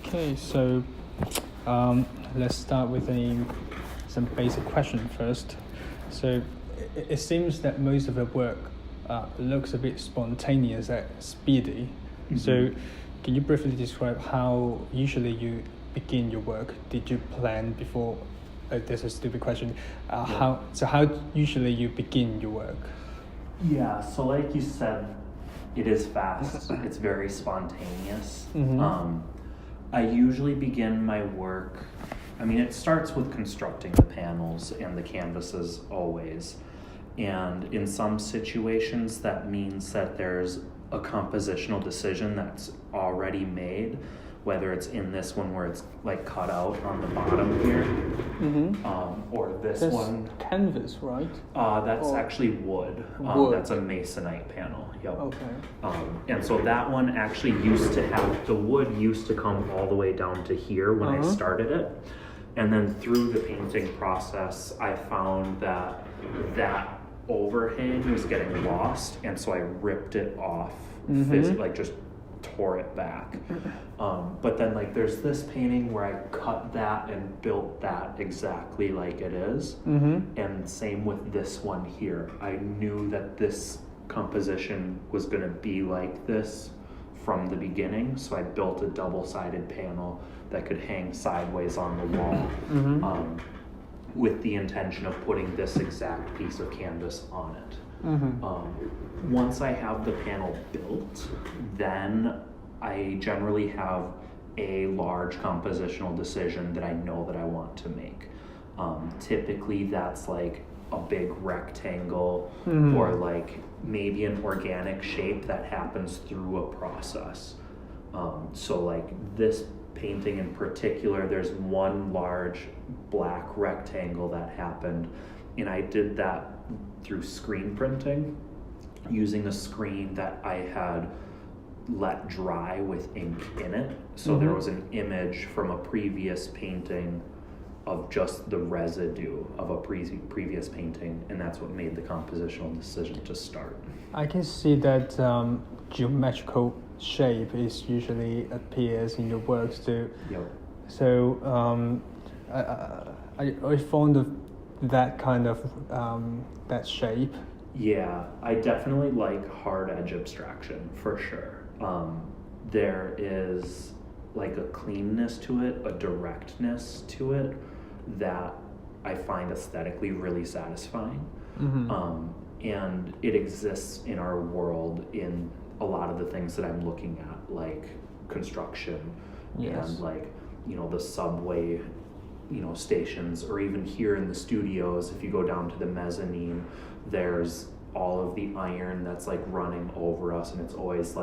Okay, so let's start with some basic question first. So it seems that most of the work looks a bit spontaneous and speedy. Mm-hmm. So can you briefly describe how usually you begin your work? Did you plan before? This is a stupid question. How usually you begin your work? Yeah, so like you said, it is fast. It's very spontaneous. Mm-hmm. I usually begin my work, it starts with constructing the panels and the canvases always. And in some situations, that means that there's a compositional decision that's already made, whether it's in this one where it's like cut out on the bottom here, or this That's one. Canvas, right? That's actually wood. Wood. That's a masonite panel. Yep. Okay. And so that one actually the wood used to come all the way down to here when I started it. And then through the painting process, I found that overhang was getting lost. And so I ripped it off, physically, just tore it back. But then there's this painting where I cut that and built that exactly like it is. And same with this one here. I knew that this composition was going to be like this from the beginning, so I built a double-sided panel that could hang sideways on the wall, with the intention of putting this exact piece of canvas on it. Once I have the panel built, then I generally have a large compositional decision that I know that I want to make. Typically that's like a big rectangle or maybe an organic shape that happens through a process. So this painting in particular, there's one large black rectangle that happened, and I did that through screen printing using a screen that I had let dry with ink in it. So there was an image from a previous painting of just the residue of a previous painting, and that's what made the compositional decision to start. I can see that geometrical shape usually appears in your works too. Yep. So are you fond of that kind of that shape? Yeah, I definitely like hard edge abstraction for sure. There is a cleanness to it, a directness to it that I find aesthetically really satisfying. And it exists in our world in a lot of the things that I'm looking at, like construction and the subway, stations, or even here in the studios, if you go down to the mezzanine, there's all of the iron that's running over us, and it's always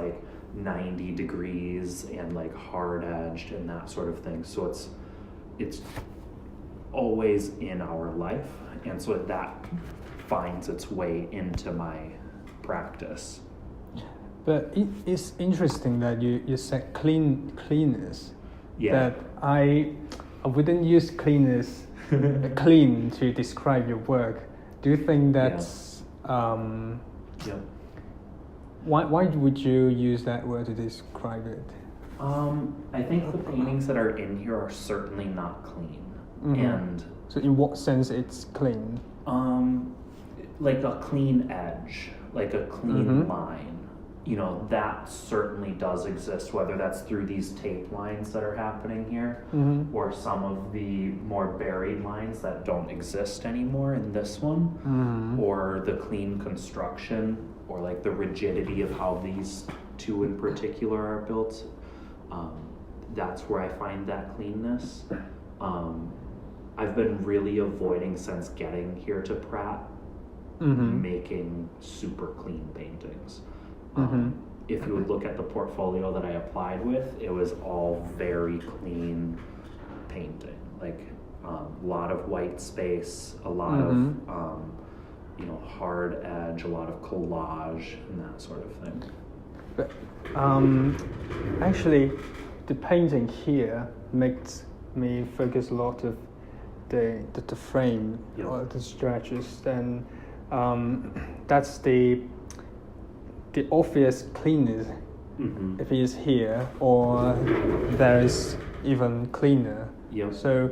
90 degrees and hard edged and that sort of thing. So it's always in our life, and so that finds its way into my practice. But it's interesting that you said cleanness. Yeah. That I wouldn't use cleanness clean to describe your work. Do you think that's Yep. Why would you use that word to describe it? I think the paintings that are in here are certainly not clean. And so in what sense it's clean? Like a clean edge, like a clean line. That certainly does exist, whether that's through these tape lines that are happening here, or some of the more buried lines that don't exist anymore in this one, or the clean construction, or the rigidity of how these two in particular are built. That's where I find that cleanness. I've been really avoiding, since getting here to Pratt, making super clean paintings. If you would look at the portfolio that I applied with, it was all very clean painting, a lot of white space, a lot of hard edge, a lot of collage, and that sort of thing. But actually, the painting here makes me focus a lot of the frame, or the stretches, and that's the obvious cleanness. If it is here, or there is even cleaner. Yep. So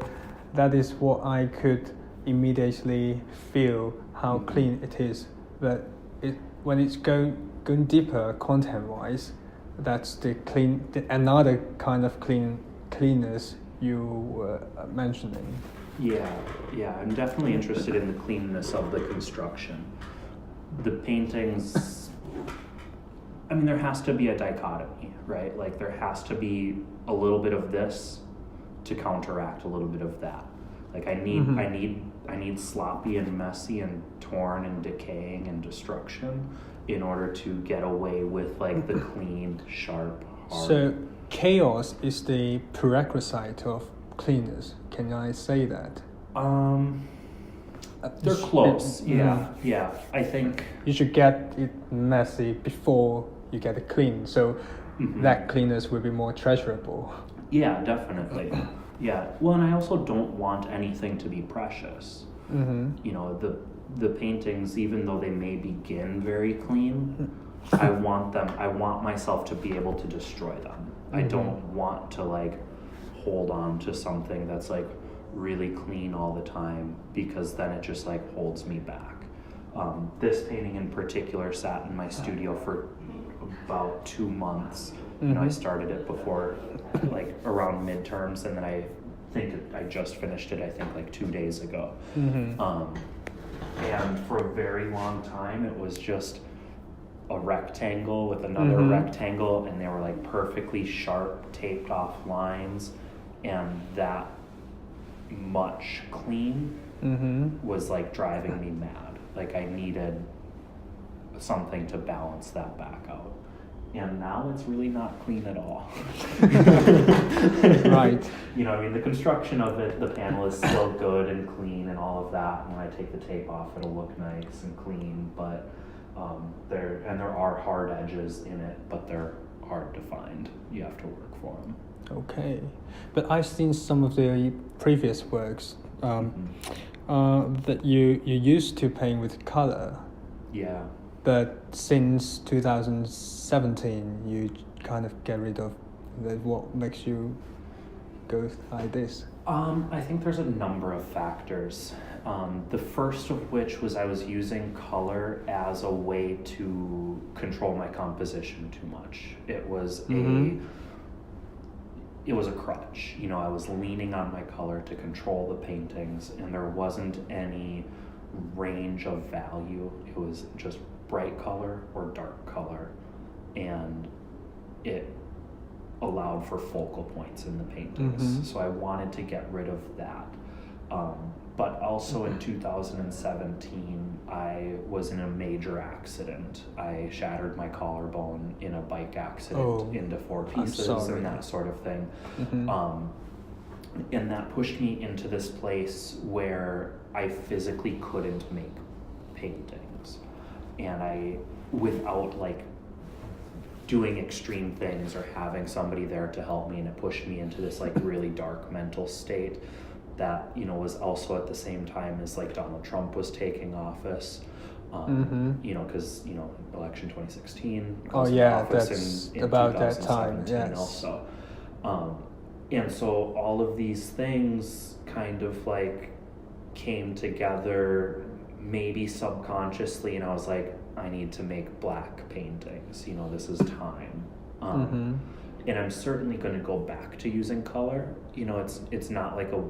that is what I could immediately feel how clean it is. But when it's going deeper content-wise, that's another kind of cleanness you were mentioning. Yeah, I'm definitely interested in the cleanness of the construction. The paintings, I mean, there has to be a dichotomy, right? Like there has to be a little bit of this to counteract a little bit of that. Like I need sloppy and messy and torn and decaying and destruction in order to get away with like the clean, sharp, hard. So chaos is the prerequisite of cleanness. Can I say that? They're close. Yeah. I think you should get it messy before you get it clean. So that cleanness will be more treasurable. Yeah, definitely. Yeah. Well, and I also don't want anything to be precious. You know, the paintings, even though they may begin very clean, I want myself to be able to destroy them. I don't want to like hold on to something that's like really clean all the time, because then it just like holds me back. This painting in particular sat in my studio for about 2 months. You know, I started it before like around midterms, and then I think I just finished it, I think like 2 days ago. And for a very long time it was just a rectangle with another rectangle, and they were like perfectly sharp taped off lines, and that much clean was like driving me mad. Like I needed something to balance that back out, and now it's really not clean at all. Right. You know, I mean, the construction of it, the panel is still good and clean and all of that, and when I take the tape off it'll look nice and clean, but there are hard edges in it, but they're hard to find. You have to work for them. Okay, but I've seen some of the previous works that you used to paint with color. Yeah. But since 2017, you kind of get rid of that. What makes you go like this? I think there's a number of factors. The first of which was I was using color as a way to control my composition too much. It was a crutch. You know, I was leaning on my color to control the paintings, and there wasn't any range of value. It was just bright color or dark color, and it allowed for focal points in the paintings. So I wanted to get rid of that. But also in 2017, I was in a major accident. I shattered my collarbone in a bike accident into 4 pieces and that sort of thing. And that pushed me into this place where I physically couldn't make paintings. And without like doing extreme things or having somebody there to help me, and it pushed me into this like really dark mental state that, you know, was also at the same time as like Donald Trump was taking office. You know, because, you know, election 2016. That's in about that time. Yes. Also, and so all of these things kind of like came together, maybe subconsciously, and I was like, I need to make black paintings. You know, this is time. And I'm certainly going to go back to using color. You know, it's not like a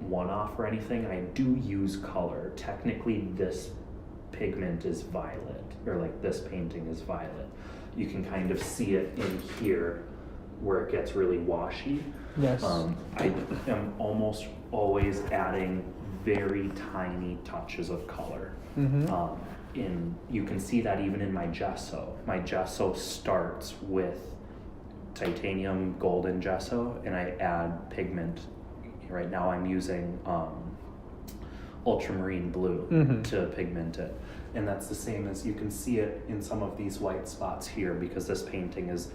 one-off or anything. I do use color. Technically, this pigment is violet, or like this painting is violet. You can kind of see it in here where it gets really washy. Yes. I am almost always adding very tiny touches of color. You can see that even in my gesso. My gesso starts with titanium golden gesso, and I add pigment. Right now I'm using ultramarine blue to pigment it, and that's the same as you can see it in some of these white spots here, because this painting is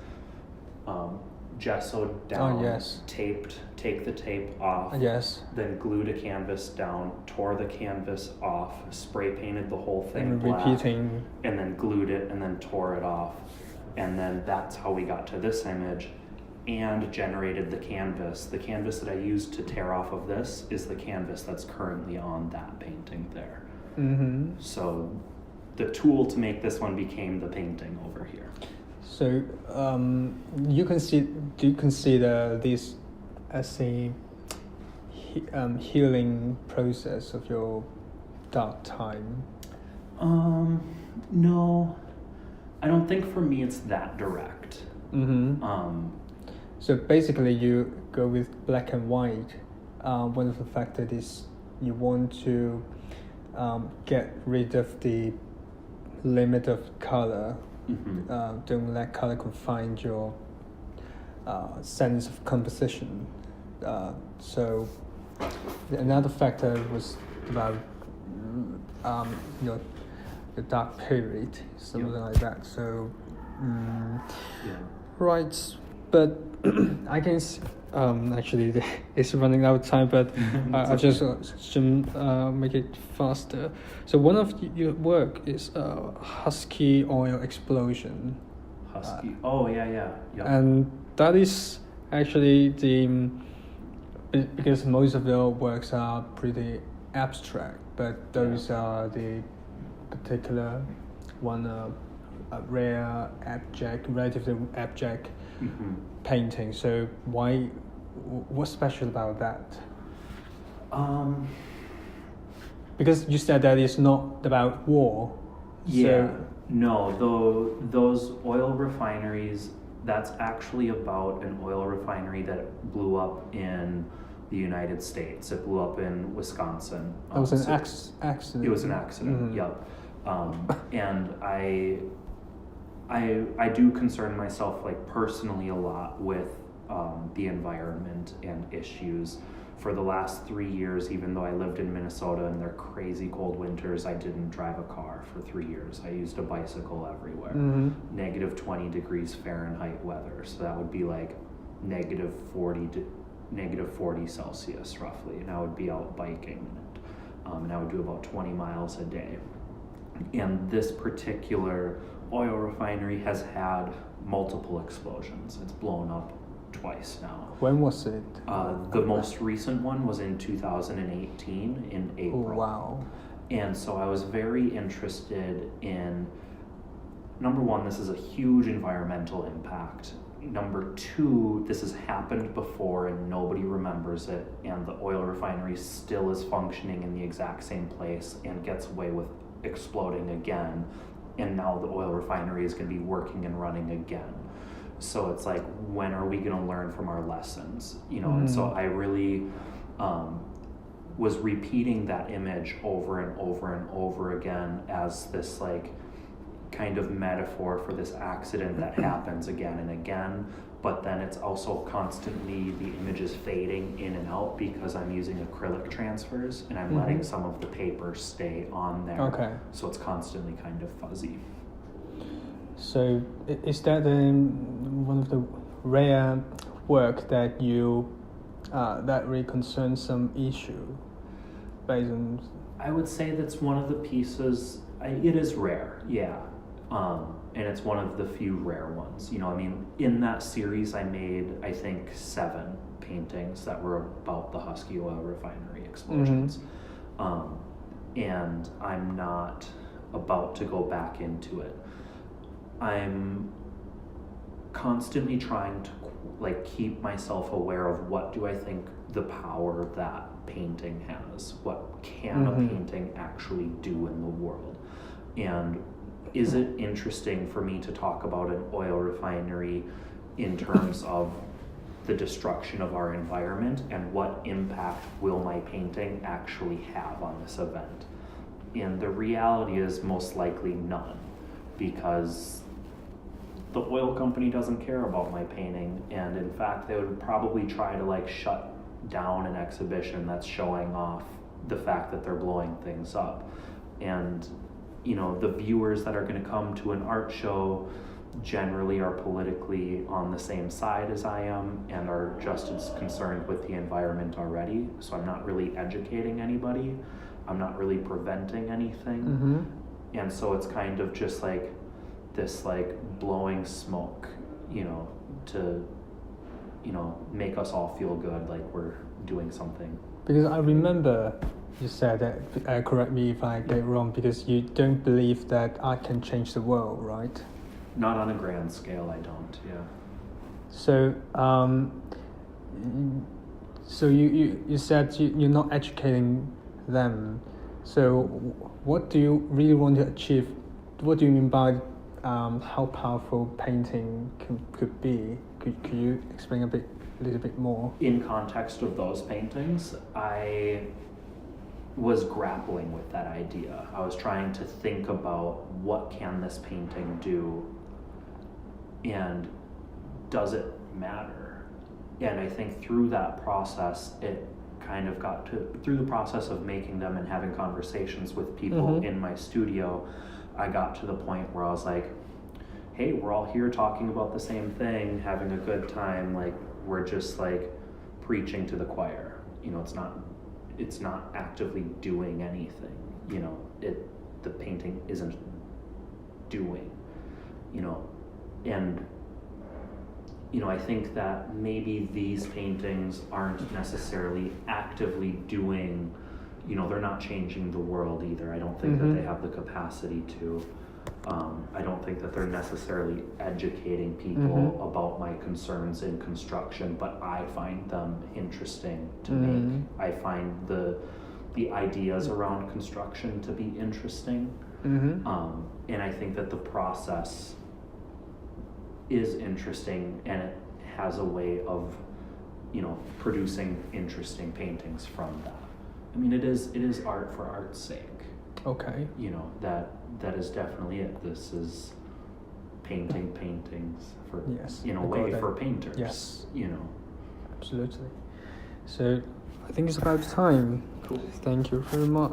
gessoed down, taped, take the tape off, then glued a canvas down, tore the canvas off, spray painted the whole thing black, repeating, and then glued it, and then tore it off, and then that's how we got to this image. and generated the canvas. The canvas that I used to tear off of this is the canvas that's currently on that painting there. Mm-hmm. So the tool to make this one became the painting over here. So do you consider this as a healing process of your dark time? No, I don't think for me it's that direct. Mm-hmm. So basically you go with black and white. One of the factors is you want to get rid of the limit of color. Mm-hmm. Don't let color confine your sense of composition. So another factor was about the dark period, something like that. So right, but I can actually it's running out of time, but I'll just make it faster. So one of your work is Husky Oil Explosion. Husky. Oh yeah. Yep. And that is actually because most of your works are pretty abstract, but those are the particular one, a rare relatively abstract painting. So what's special about that? Because you said that it's not about war. Yeah. So, no, those oil refineries, that's actually about an oil refinery that blew up in the United States. It blew up in Wisconsin. It was an accident. It was an accident, yep. And I do concern myself personally a lot with the environment and issues. For the last 3 years, even though I lived in Minnesota and their crazy cold winters, I didn't drive a car for 3 years. I used a bicycle everywhere. Negative 20 degrees Fahrenheit weather, so that would be negative 40 Celsius roughly, and I would be out biking, and I would do about 20 miles a day. And this particular oil refinery has had multiple explosions. It's blown up twice now. When was it? The most recent one was in 2018 in April. Oh, wow. And so I was very interested in, number one, this is a huge environmental impact. Number two, this has happened before and nobody remembers it, and the oil refinery still is functioning in the exact same place and gets away with exploding again, and now the oil refinery is going to be working and running again. So it's when are we going to learn from our lessons, And so I really was repeating that image over and over and over again as this kind of metaphor for this accident that happens again and again, but then it's also constantly, the image is fading in and out because I'm using acrylic transfers and I'm letting some of the paper stay on there. Okay. So it's constantly kind of fuzzy. So is that one of the rare work that you that really concerns some issue based on? I would say that's one of the pieces. It is rare, yeah, and it's one of the few rare ones. In that series, I made I think 7 paintings that were about the Husky Oil Refinery explosions, and I'm not about to go back into it. I'm constantly trying to keep myself aware of what do I think the power that painting has. What can a painting actually do in the world? And is it interesting for me to talk about an oil refinery in terms of the destruction of our environment, and what impact will my painting actually have on this event? And the reality is most likely none, because the oil company doesn't care about my painting, and in fact they would probably try to shut down an exhibition that's showing off the fact that they're blowing things up. And the viewers that are going to come to an art show generally are politically on the same side as I am and are just as concerned with the environment already. So I'm not really educating anybody. I'm not really preventing anything. And so it's kind of just this blowing smoke, to make us all feel good, like we're doing something. Because I remember you said that, correct me if I get it wrong, because you don't believe that art can change the world, right? Not on a grand scale, I don't, yeah. So, so you said you're not educating them. So, what do you really want to achieve? What do you mean by how powerful painting could be? Could you explain a little bit more? In context of those paintings, I was grappling with that idea. I was trying to think about what can this painting do, and does it matter? And I think through that process, it kind of got to, through the process of making them and having conversations with people in my studio, I got to the point where I was like, hey, we're all here talking about the same thing, having a good time, like we're just like preaching to the choir. It's not actively doing anything. The painting isn't doing, and I think that maybe these paintings aren't necessarily actively doing, they're not changing the world either. I don't think that they have the capacity to. I don't think that they're necessarily educating people about my concerns in construction, but I find them interesting to make. I find the ideas around construction to be interesting. And I think that the process is interesting, and it has a way of, producing interesting paintings from that. I mean, it is art for art's sake. Okay. That is definitely it. This is paintings for, yes, in a way, for painters. Yes. Absolutely. So I think it's about time. Cool. Thank you very much.